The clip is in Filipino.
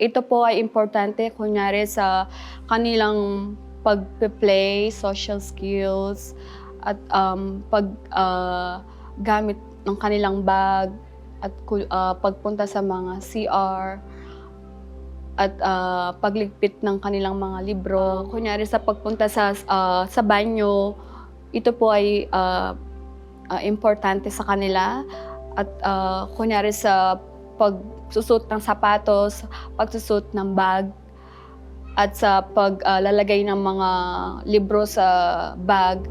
ito po ay importante kunyari sa kanilang pagpe-play, social skills, at gamit ng kanilang bag at pagpunta sa mga CR at pagligpit ng kanilang mga libro. Kunyari sa pagpunta sa banyo, ito po ay importante sa kanila at kunyari sa pagsusuot ng sapatos, pagsusuot ng bag, at sa paglalagay ng mga libro sa bag.